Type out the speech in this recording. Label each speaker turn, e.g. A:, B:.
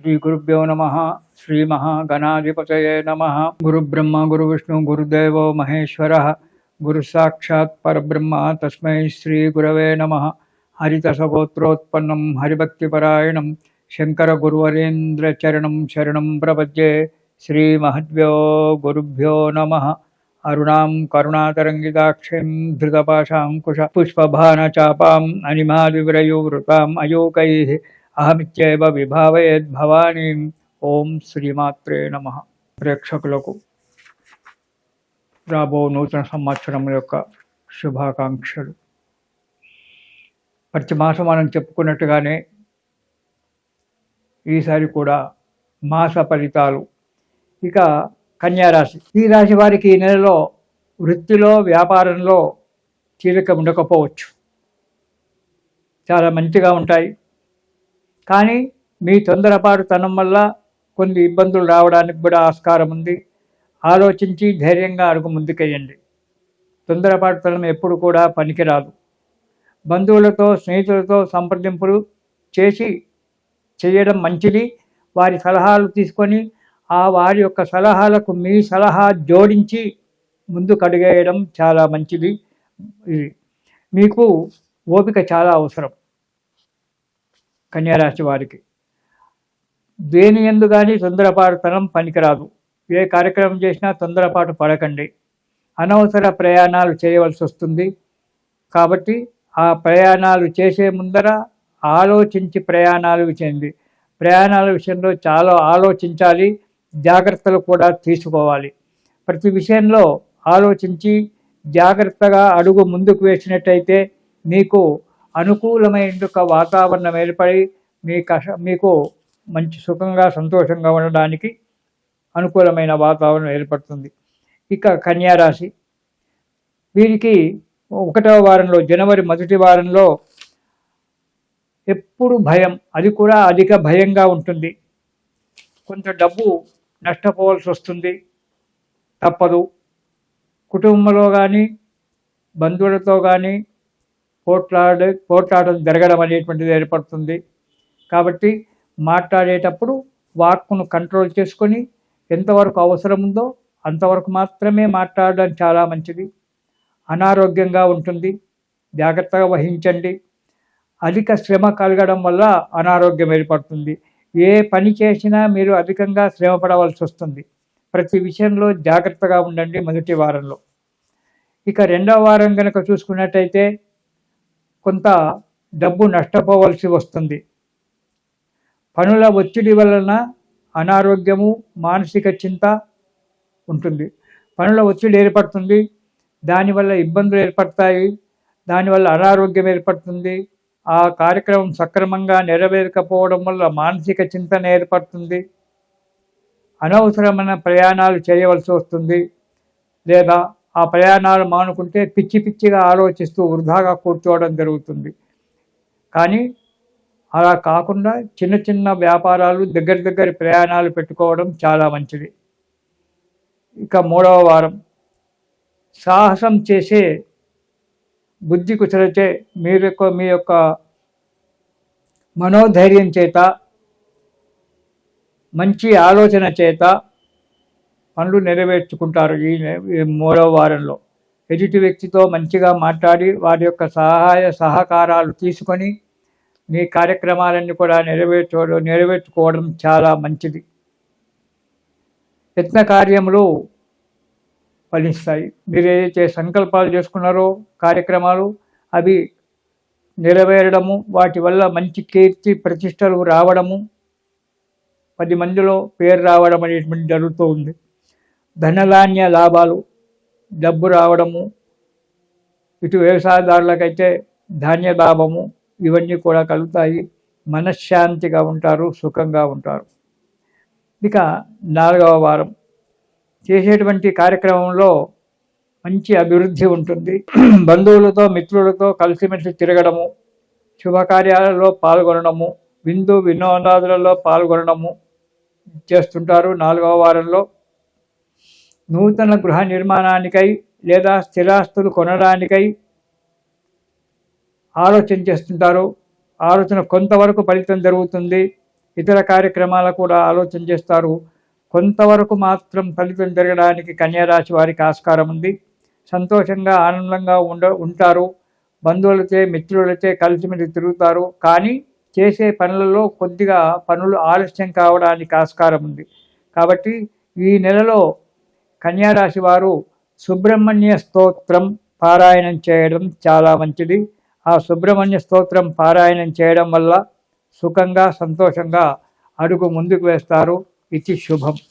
A: श्री गुरुभ्यो नमः। श्री महागणाधिपतये नमः। गुरुब्रह्मा गुरुविष्णु गुरुदेवो महेश्वरः। गुरुसाक्षात् परब्रह्म तस्मै श्री गुरवे नमः। हरितसगोत्रोत्पन्नं हरिभक्तिपरायणं शंकर गुरुवरेन्द्र चरणं शरणं प्रपद्ये। श्री महद्भ्यो गुरुभ्यो नमः। अरुणां करुणातरङ्गिताक्षीं धृतपाशाङ्कुश पुष्पभानचापाम् अनिमादिव्रयोवृताम् अयोकैः अहमित्येव विभावयेद् भवानीं। ओं श्रीमात्रे नमः। ప్రేక్షకులకు రాబో నూతన సంవత్సరం యొక్క శుభాకాంక్షలు. ప్రతి మాసం మనం చెప్పుకున్నట్టుగానే ఈసారి కూడా మాస ఫలితాలు. ఇక కన్యారాశి, ఈ రాశి వారికి ఈ నెలలో వృత్తిలో వ్యాపారంలో తీరిక ఉండకపోవచ్చు, చాలా మంచిగా ఉంటాయి. కానీ మీ తొందరపాటుతనం వల్ల కొన్ని ఇబ్బందులు రావడానికి కూడా ఆస్కారం ఉంది. ఆలోచించి ధైర్యంగా అడుగు ముందుకెయ్యండి. తొందరపాటుతనం ఎప్పుడు కూడా పనికిరాదు. బంధువులతో స్నేహితులతో సంప్రదింపులు చేయడం మంచిది. వారి సలహాలు తీసుకొని వారి యొక్క సలహాలకు మీ సలహా జోడించి ముందుకు అడుగేయడం చాలా మంచిది. మీకు ఓపిక చాలా అవసరం. కన్యారాశి వారికి దేని యందు కానీ తొందరపాటుతనం పనికిరాదు. ఏ కార్యక్రమం చేసినా తొందరపాటు పడకండి. అనవసర ప్రయాణాలు చేయవలసి వస్తుంది. కాబట్టి ఆ ప్రయాణాలు చేసే ముందర ఆలోచించి ప్రయాణాలు చేయండి. ప్రయాణాల విషయంలో చాలా ఆలోచించాలి, జాగ్రత్తలు కూడా తీసుకోవాలి. ప్రతి విషయంలో ఆలోచించి జాగ్రత్తగా అడుగు ముందుకు వేసినట్టయితే మీకు అనుకూలమైన వాతావరణం ఏర్పడి మీకు మంచి సుఖంగా సంతోషంగా ఉండడానికి అనుకూలమైన వాతావరణం ఏర్పడుతుంది. ఇక కన్యారాశి వీరికి 1వ వారంలో, జనవరి మొదటి వారంలో ఎప్పుడు భయం, అది కూడా అధిక భయంగా ఉంటుంది. కొంత డబ్బు నష్టపోవాల్సి వస్తుంది, తప్పదు. కుటుంబంలో కానీ బంధువులతో కానీ పోట్లాటలు జరగడం అనేటువంటిది ఏర్పడుతుంది. కాబట్టి మాట్లాడేటప్పుడు వాక్కును కంట్రోల్ చేసుకొని ఎంతవరకు అవసరం ఉందో అంతవరకు మాత్రమే మాట్లాడడం చాలా మంచిది. అనారోగ్యంగా ఉంటుంది, జాగ్రత్తగా వహించండి. అధిక శ్రమ కలగడం వల్ల అనారోగ్యం ఏర్పడుతుంది. ఏ పని చేసినా మీరు అధికంగా శ్రమ పడవలసి వస్తుంది. ప్రతి విషయంలో జాగ్రత్తగా ఉండండి మొదటి వారంలో. ఇక 2వ వారం కనుక చూసుకున్నట్టయితే కొంత డబ్బు నష్టపోవలసి వస్తుంది. పనుల ఒత్తిడి వలన అనారోగ్యము, మానసిక చింత ఉంటుంది. పనుల ఒత్తిడి ఏర్పడుతుంది, దానివల్ల ఇబ్బందులు ఏర్పడతాయి, దానివల్ల అనారోగ్యం ఏర్పడుతుంది. ఆ కార్యక్రమం సక్రమంగా నెరవేరకపోవడం వల్ల మానసిక చింతన ఏర్పడుతుంది. అనవసరమైన ప్రయాణాలు చేయవలసి వస్తుంది. లేదా ఆ ప్రయాణాలు మానుకుంటే పిచ్చిగా ఆలోచిస్తూ వృధాగా కూర్చోవడం జరుగుతుంది. కానీ అలా కాకుండా చిన్న వ్యాపారాలు, దగ్గర ప్రయాణాలు పెట్టుకోవడం చాలా మంచిది. ఇక 3వ వారం, సాహసం చేసే బుద్ధి కుశలచే మీ యొక్క మనోధైర్యం చేత, మంచి ఆలోచన చేత పనులు నెరవేర్చుకుంటారు. ఈ 3వ వారంలో ఎదుటి వ్యక్తితో మంచిగా మాట్లాడి వారి యొక్క సహాయ సహకారాలు తీసుకొని మీ కార్యక్రమాలన్నీ కూడా నెరవేర్చుకోవడం చాలా మంచిది. యత్న కార్యములు ఫలిస్తాయి. మీరు ఏదైతే సంకల్పాలు చేసుకున్నారో కార్యక్రమాలు అవి నెరవేరడము, వాటి వల్ల మంచి కీర్తి ప్రతిష్టలు రావడము, 10 మందిలో పేరు రావడం అనేటువంటి జరుగుతూ ఉంది. ధనధాన్య లాభాలు, డబ్బు రావడము, ఇటు వ్యవసాయదారులకైతే ధాన్య లాభము, ఇవన్నీ కూడా కలుగుతాయి. మనశ్శాంతిగా ఉంటారు, సుఖంగా ఉంటారు. ఇక 4వ వారం, చేసేటువంటి కార్యక్రమంలో మంచి అభివృద్ధి ఉంటుంది. బంధువులతో మిత్రులతో కలిసిమెలిసి తిరగడము, శుభకార్యాలలో పాల్గొనడము, వినోదాదులలో పాల్గొనడము చేస్తుంటారు. 4వ వారంలో నూతన గృహ నిర్మాణానికై లేదా స్థిరాస్తులు కొనడానికై ఆలోచన చేస్తుంటారు. ఆలోచన కొంతవరకు ఫలితం జరుగుతుంది. ఇతర కార్యక్రమాలు కూడా ఆలోచన చేస్తారు. కొంతవరకు మాత్రం ఫలితం జరగడానికి కన్యారాశి వారికి ఆస్కారం ఉంది. సంతోషంగా ఆనందంగా ఉంటారు. బంధువులచే మిత్రులచే కలిసిమెలిసి తిరుగుతారు. కానీ చేసే పనులలో కొద్దిగా పనులు ఆలస్యం కావడానికి ఆస్కారం ఉంది. కాబట్టి ఈ నెలలో కన్యారాశి వారు సుబ్రహ్మణ్య స్తోత్రం పారాయణం చేయడం చాలా మంచిది. ఆ సుబ్రహ్మణ్య స్తోత్రం పారాయణం చేయడం వల్ల సుఖంగా సంతోషంగా అడుగు ముందుకు వేస్తారు. ఇది శుభం.